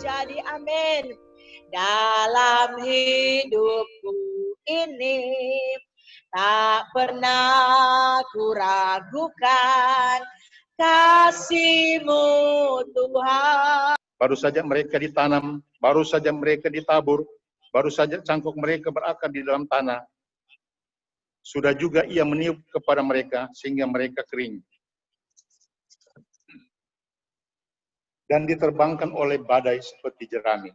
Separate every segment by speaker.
Speaker 1: terjadi, amin. Dalam hidupku ini tak pernah kuragukan kasih-Mu Tuhan.
Speaker 2: Baru saja mereka ditanam, baru saja mereka ditabur, baru saja cangkok mereka berakar di dalam tanah. Sudah juga Ia meniup kepada mereka sehingga mereka kering. Dan diterbangkan oleh badai seperti jerami.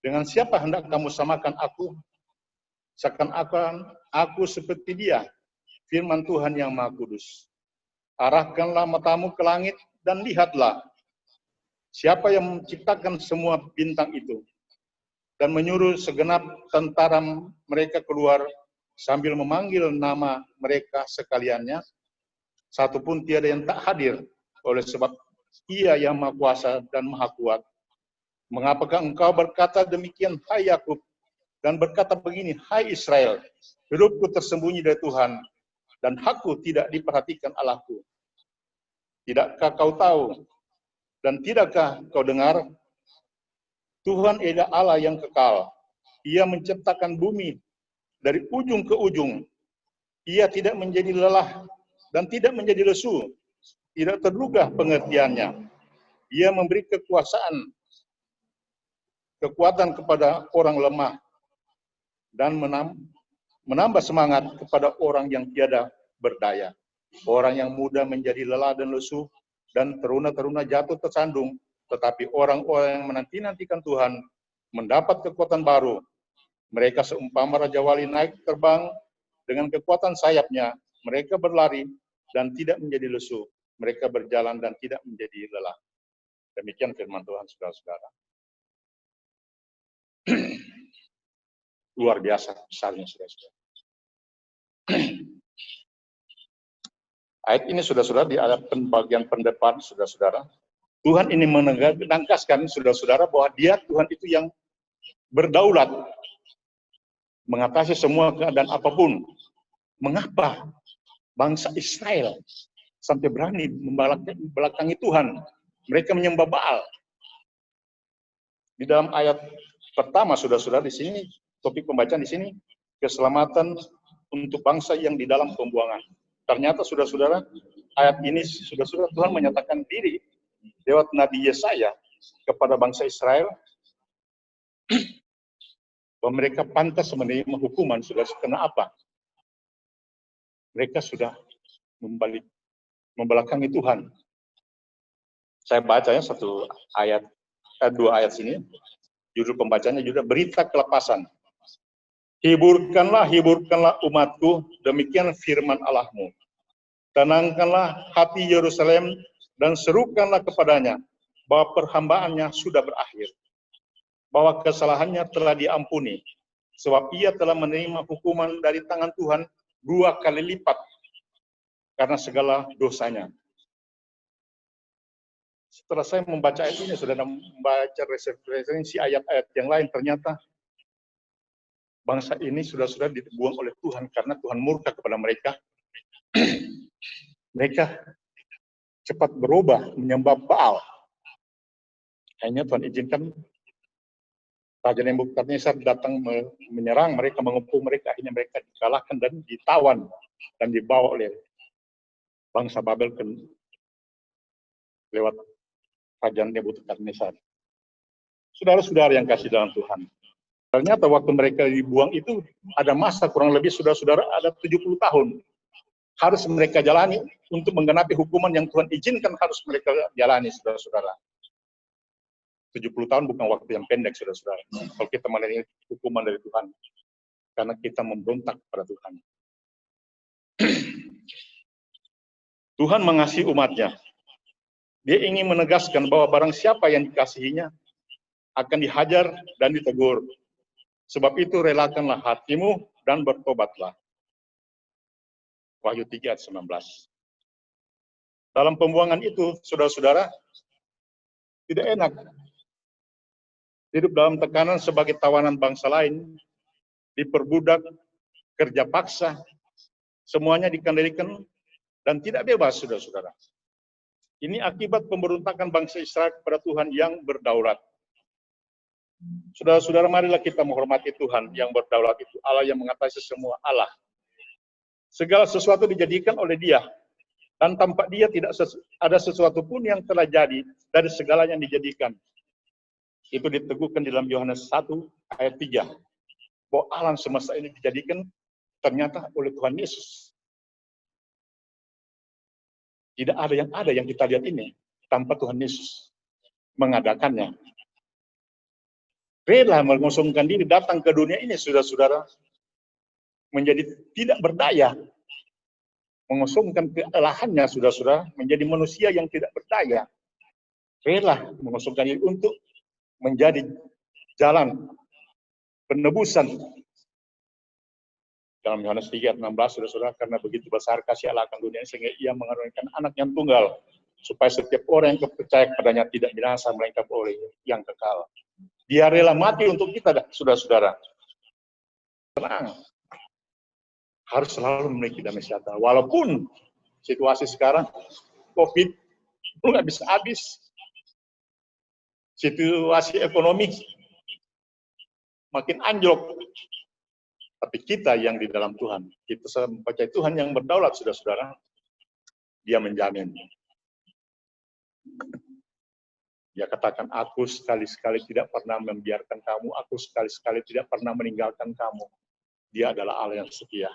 Speaker 2: Dengan siapa hendak kamu samakan aku? Seakan-akan aku seperti Dia, firman Tuhan yang Maha Kudus. Arahkanlah matamu ke langit dan lihatlah. Siapa yang menciptakan semua bintang itu dan menyuruh segenap tentara mereka keluar sambil memanggil nama mereka sekaliannya, satupun tiada yang tak hadir, oleh sebab Ia yang Maha Kuasa dan Maha Kuat. Mengapakah engkau berkata demikian, hai Yakub, dan berkata begini, hai Israel, hidupku tersembunyi dari Tuhan, dan hakku tidak diperhatikan Allahku. Tidakkah kau tahu, dan tidakkah kau dengar? Tuhan adalah Allah yang kekal. Ia menciptakan bumi dari ujung ke ujung. Ia tidak menjadi lelah dan tidak menjadi lesu. Tidak terduga pengertiannya. Ia memberi kekuatan kepada orang lemah dan menambah semangat kepada orang yang tiada berdaya. Orang yang muda menjadi lelah dan lesu, dan teruna-teruna jatuh tersandung. Tetapi orang-orang yang menanti-nantikan Tuhan mendapat kekuatan baru. Mereka seumpama Raja Wali naik terbang dengan kekuatan sayapnya. Mereka berlari dan tidak menjadi lesu. Mereka berjalan dan tidak menjadi lelah. Demikian firman Tuhan, saudara-saudara. Luar biasa besarnya, saudara-saudara. Ayat ini, saudara-saudara, di bagian pendepan, saudara-saudara, Tuhan ini menegaskan, saudara-saudara, bahwa Dia, Tuhan itu yang berdaulat, mengatasi semua keadaan apapun. Mengapa bangsa Israel sampai berani membelakangi Tuhan? Mereka menyembah Baal. Di dalam ayat pertama, saudara-saudara, di sini, topik pembacaan di sini, keselamatan untuk bangsa yang di dalam pembuangan. Ternyata, saudara-saudara, ayat ini, saudara-saudara, Tuhan menyatakan diri lewat Nabi Yesaya kepada bangsa Israel bahwa mereka pantas menerima hukuman. Saudara, karena apa? Mereka sudah membelakangi Tuhan. Saya bacanya dua ayat sini. Judul pembacanya juga berita kelepasan. Hiburkanlah umatku, demikian firman Allahmu. Tenangkanlah hati Yerusalem dan serukanlah kepadanya bahwa perhambaannya sudah berakhir, bahwa kesalahannya telah diampuni, sebab ia telah menerima hukuman dari tangan Tuhan 2 kali lipat karena segala dosanya. Setelah saya membaca ayat ini, sudah membaca referensi ayat-ayat yang lain, ternyata bangsa ini sudah dibuang oleh Tuhan karena Tuhan murka kepada mereka. Mereka cepat berubah menyembah Baal. Akhirnya Tuhan izinkan Raja Nebukadnezar datang menyerang mereka, mengepung mereka. Akhirnya mereka dikalahkan dan ditawan dan dibawa oleh bangsa Babel lewat Raja Nebukadnezar. Saudara-saudara yang kasih dalam Tuhan, ternyata waktu mereka dibuang itu ada masa kurang lebih, saudara-saudara, ada 70 tahun. Harus mereka jalani untuk menggenapi hukuman yang Tuhan izinkan harus mereka jalani, saudara-saudara. 70 tahun bukan waktu yang pendek, saudara-saudara. Kalau kita menerima hukuman dari Tuhan, karena kita memberontak pada Tuhan. Tuhan mengasihi umatnya. Dia ingin menegaskan bahwa barang siapa yang dikasihinya akan dihajar dan ditegur. Sebab itu relakanlah hatimu dan bertobatlah. Wahyu 3 ayat 19. Dalam pembuangan itu, saudara-saudara, tidak enak. Hidup dalam tekanan sebagai tawanan bangsa lain, diperbudak, kerja paksa, semuanya dikendalikan dan tidak bebas, saudara-saudara. Ini akibat pemberontakan bangsa Israel kepada Tuhan yang berdaulat. Saudara-saudara, marilah kita menghormati Tuhan yang berdaulat itu, Allah yang mengatasi semua Allah. Segala sesuatu dijadikan oleh Dia, dan tanpa Dia tidak ada sesuatu pun yang telah jadi dari segala yang dijadikan. Itu diteguhkan di dalam Yohanes 1 ayat 3. Bahwa alam semesta ini dijadikan ternyata oleh Tuhan Yesus. Tidak ada yang kita lihat ini tanpa Tuhan Yesus mengadakannya. Rela mengosongkan diri datang ke dunia ini, saudara-saudara, menjadi tidak berdaya, mengosongkan kealahannya, saudara-saudara, menjadi manusia yang tidak berdaya. Rela mengosongkan diri untuk menjadi jalan penebusan. Dalam Yohanes 3 ayat 16, saudara-saudara, karena begitu besar kasih Allah akan dunia sehingga Ia mengaruniakan anak yang tunggal, supaya setiap orang yang percaya kepadanya tidak binasa, melainkan oleh yang kekal. Dia rela mati untuk kita, saudara-saudara. Tenang. Harus selalu memiliki damai sejahtera. Walaupun situasi sekarang, COVID, nggak bisa habis. Situasi ekonomi makin anjlok. Tapi kita yang di dalam Tuhan, kita mempercayai Tuhan yang berdaulat, saudara-saudara, Dia menjamin. Dia katakan, aku sekali-sekali tidak pernah membiarkan kamu, aku sekali-sekali tidak pernah meninggalkan kamu. Dia adalah Allah yang setia.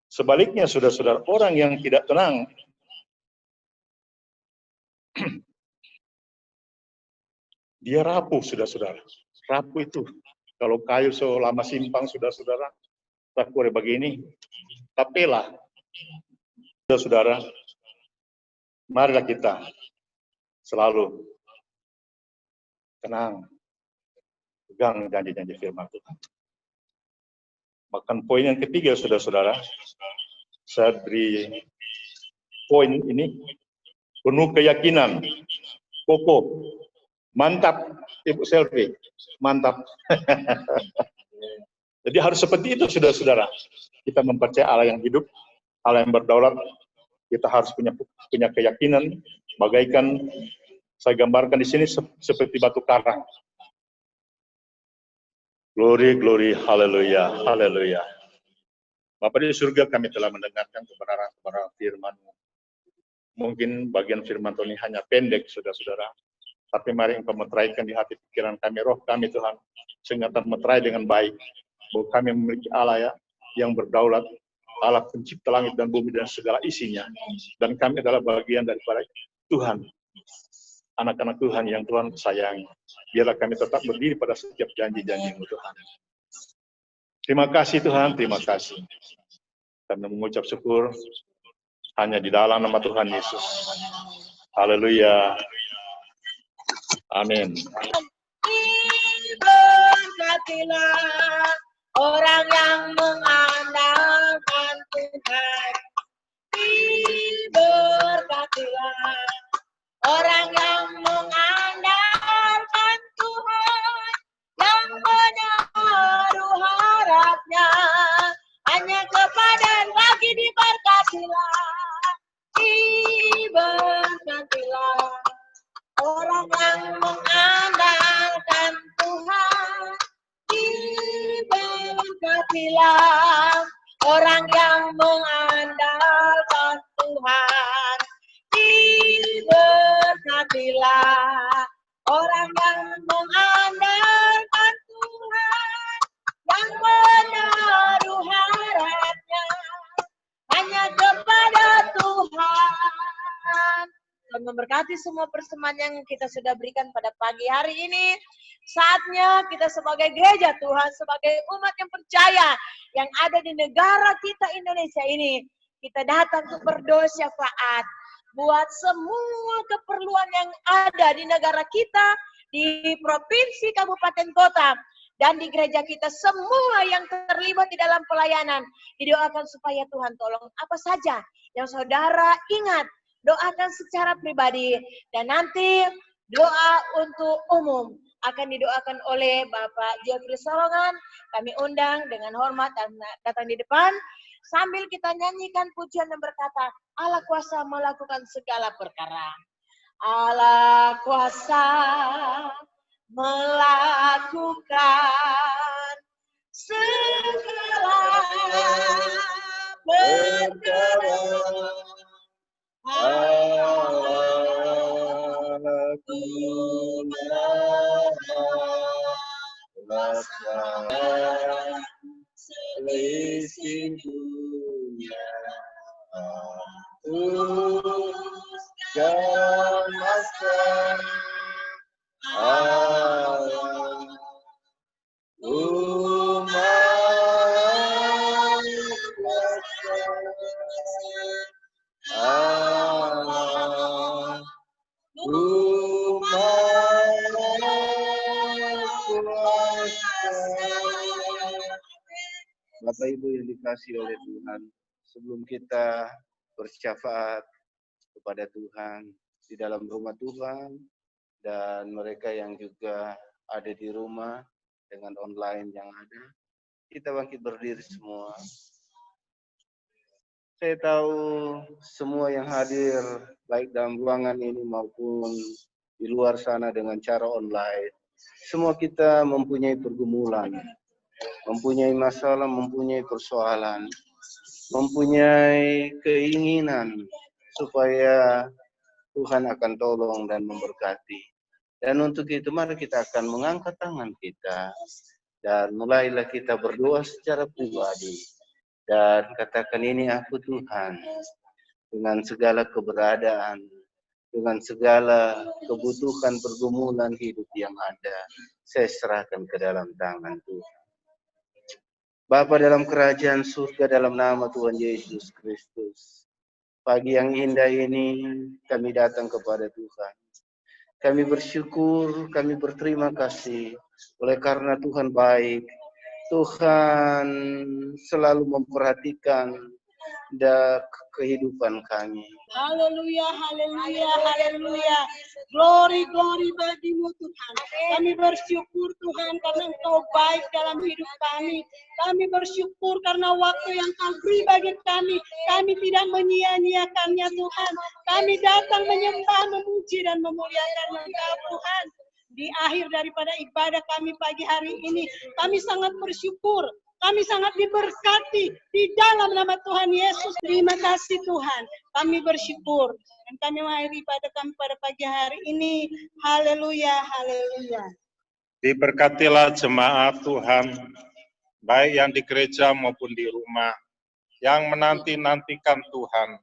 Speaker 2: Sebaliknya, saudara-saudara, orang yang tidak tenang, dia rapuh, saudara-saudara. Rapuh itu, kalau kayu selama simpang, saudara-saudara, rapuh begini, tapelah. Saudara-saudara, marilah kita selalu tenang, pegang janji-janji firman Tuhan. Bahkan poin yang ketiga, saudara-saudara, saya beri poin ini, penuh keyakinan, kokoh, mantap, Ibu Selvi, mantap. Jadi harus seperti itu, saudara-saudara. Kita mempercayai Allah yang hidup, Allah yang berdaulat. Kita harus punya keyakinan, bagaikan saya gambarkan di sini seperti batu karang. Glory, glory, haleluya, haleluya. Bapa di surga, kami telah mendengarkan kebenaran firman-Mu. Mungkin bagian firman Tuhan ini hanya pendek, saudara-saudara. Tapi mari Engkau meteraikan di hati pikiran kami, roh kami Tuhan, sehingga termeterai dengan baik. Bahwa kami memiliki Allah yang berdaulat, Allah pencipta langit dan bumi dan segala isinya. Dan kami adalah bagian daripada Tuhan. Anak-anak Tuhan yang Tuhan sayangi. Biarlah kami tetap berdiri pada setiap janji-janji-Mu Tuhan. Terima kasih Tuhan, terima kasih. Kami mengucap syukur hanya di dalam nama Tuhan Yesus. Haleluya. Amin.
Speaker 1: Berkatilah orang yang mengandalkan Tuhan. Berkatilah orang yang mengandalkan Tuhan, yang menaruh harapnya hanya kepada lagi diberkatilah. Diberkatilah orang yang mengandalkan Tuhan. Diberkatilah orang yang mengandalkan Tuhan. Diberkatilah orang yang mengandalkan Tuhan, yang menaruh harapnya hanya kepada Tuhan. Dan memberkati semua persembahan yang kita sudah berikan pada pagi hari ini. Saatnya kita sebagai gereja Tuhan, sebagai umat yang percaya yang ada di negara kita Indonesia ini, kita datang untuk berdoa syafaat buat semua keperluan yang ada di negara kita, di provinsi, kabupaten, kota, dan di gereja kita, semua yang terlibat di dalam pelayanan. Didoakan supaya Tuhan tolong apa saja yang saudara ingat, doakan secara pribadi, dan nanti doa untuk umum akan didoakan oleh Bapak Jeffrey Solongan. Kami undang dengan hormat dan datang di depan sambil kita nyanyikan pujian yang berkata, Allah kuasa melakukan segala perkara. Allah kuasa melakukan segala perkara.
Speaker 3: Aku merasakan selisih dunia. Teruskan masa Allah. Umat kuasa Allah. Bapak Ibu yang dikasihi oleh Tuhan, sebelum kita bersyafaat kepada Tuhan di dalam rumah Tuhan dan mereka yang juga ada di rumah dengan online yang ada, kita bangkit berdiri semua. Saya tahu semua yang hadir baik dalam ruangan ini maupun di luar sana dengan cara online, semua kita mempunyai pergumulan, mempunyai masalah, mempunyai persoalan, mempunyai keinginan supaya Tuhan akan tolong dan memberkati. Dan untuk itu mari kita akan mengangkat tangan kita dan mulailah kita berdoa secara pribadi. Dan katakan, ini aku Tuhan, dengan segala keberadaan, dengan segala kebutuhan pergumulan hidup yang ada, saya serahkan ke dalam tangan Tuhan. Bapa dalam kerajaan surga, dalam nama Tuhan Yesus Kristus, pagi yang indah ini kami datang kepada Tuhan. Kami bersyukur, kami berterima kasih oleh karena Tuhan baik. Tuhan selalu memperhatikan kehidupan kami.
Speaker 4: Haleluya, haleluya, haleluya. Glory, glory bagimu Tuhan. Kami bersyukur Tuhan karena Engkau baik dalam hidup kami. Kami bersyukur karena waktu yang Kau beri bagi kami. Kami tidak menyia-nyiakannya Tuhan. Kami datang menyembah, memuji dan memuliakan Engkau Tuhan. Di akhir daripada ibadah kami pagi hari ini, kami sangat bersyukur. Kami sangat diberkati di dalam nama Tuhan Yesus. Terima kasih Tuhan. Kami bersyukur. Dan kami mengakhiri ibadah kami pada pagi hari ini. Haleluya, haleluya.
Speaker 2: Diberkatilah jemaat Tuhan, baik yang di gereja maupun di rumah, yang menanti-nantikan Tuhan.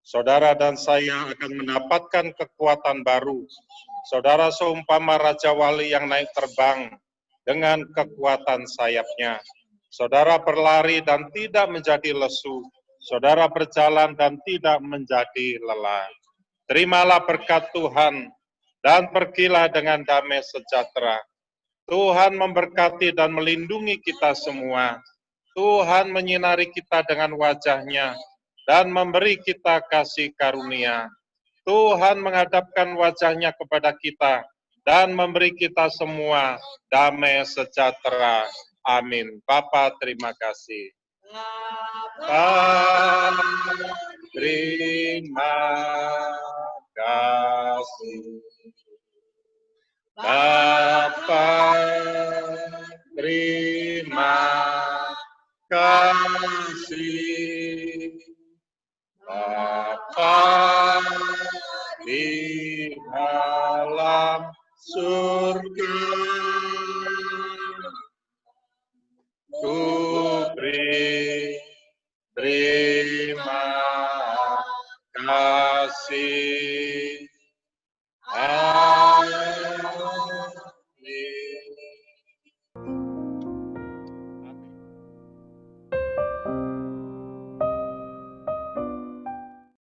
Speaker 2: Saudara dan saya akan mendapatkan kekuatan baru. Saudara seumpama Raja Wali yang naik terbang dengan kekuatan sayapnya. Saudara berlari dan tidak menjadi lesu. Saudara berjalan dan tidak menjadi lelah. Terimalah berkat Tuhan dan pergilah dengan damai sejahtera. Tuhan memberkati dan melindungi kita semua. Tuhan menyinari kita dengan wajah-Nya dan memberi kita kasih karunia. Tuhan menghadapkan wajah-Nya kepada kita dan memberi kita semua damai sejahtera. Amin. Bapa, terima kasih. Bapa, terima kasih. Bapa, terima kasih. Bapa di dalam surga, ku beri terima kasih.